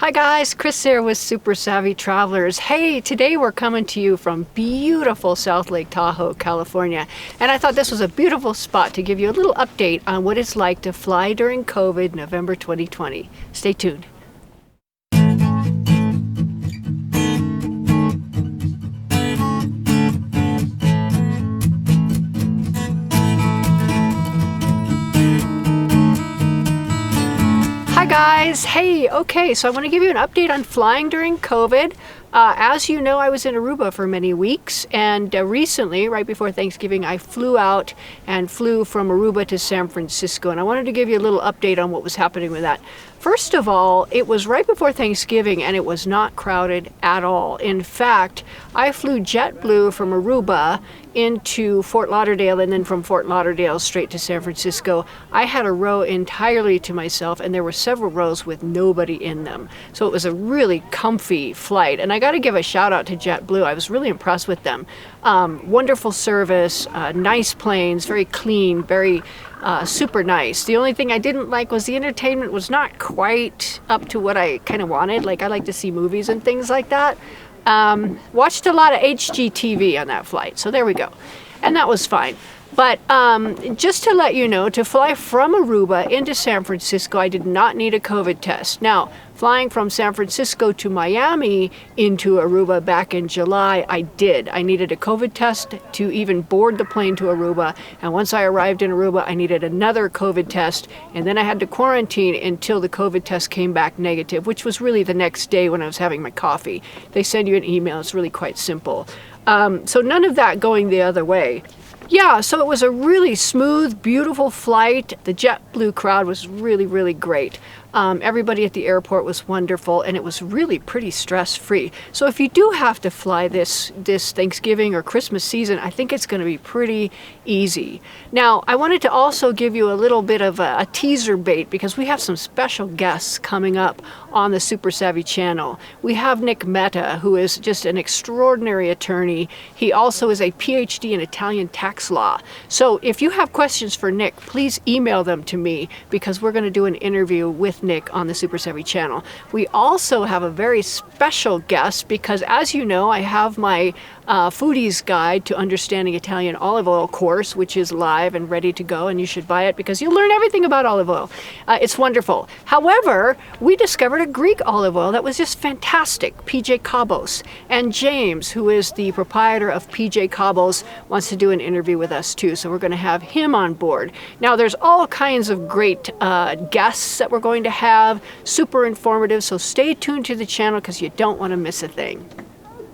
Hi guys, Chris here with Super Savvy Travelers. Hey, today we're coming to you from beautiful South Lake Tahoe, California. And I thought this was a beautiful spot to give you a little update on what it's like to fly during COVID November 2020. Stay tuned. Hi guys, hey, okay, so I want to give you an update on flying during COVID. As you know, I was in Aruba for many weeks, and recently, right before Thanksgiving, I flew out and flew from Aruba to San Francisco, and I wanted to give you a little update on what was happening with that. First of all, it was right before Thanksgiving, and it was not crowded at all. In fact, I flew JetBlue from Aruba into Fort Lauderdale, and then from Fort Lauderdale straight to San Francisco. I had a row entirely to myself, and there were several rows with nobody in them. So it was a really comfy flight, and I got to give a shout out to JetBlue. I was really impressed with them. Wonderful service, nice planes, very clean, very super nice. The only thing I didn't like was the entertainment was not quite up to what I kind of wanted. Like, I like to see movies and things like that. Watched a lot of HGTV on that flight, so there we go. And that was fine. But just to let you know, to fly from Aruba into San Francisco, I did not need a COVID test. Now, flying from San Francisco to Miami into Aruba back in July, I did. I needed a COVID test to even board the plane to Aruba. And once I arrived in Aruba, I needed another COVID test. And then I had to quarantine until the COVID test came back negative, which was really the next day when I was having my coffee. They send you an email. It's really quite simple. So none of that going the other way. Yeah, so it was a really smooth, beautiful flight. The JetBlue crowd was really, really great. Everybody at the airport was wonderful, and it was really pretty stress-free. So if you do have to fly this Thanksgiving or Christmas season, I think it's going to be pretty easy. Now, I wanted to also give you a little bit of a teaser bait because we have some special guests coming up on the Super Savvy channel. We have Nick Mehta, who is just an extraordinary attorney. He also is a PhD in Italian tax law. So if you have questions for Nick, please email them to me because we're going to do an interview with Nick on the Super Savvy channel. We also have a very special guest because, as you know, I have my Foodie's Guide to Understanding Italian Olive Oil course, which is live and ready to go, and you should buy it because you'll learn everything about olive oil. It's wonderful. However, we discovered a Greek olive oil that was just fantastic, PJ Cabos. And James, who is the proprietor of PJ Cabos, wants to do an interview with us too, so we're going to have him on board. Now, there's all kinds of great guests that we're going to have, super informative, so stay tuned to the channel because you don't want to miss a thing.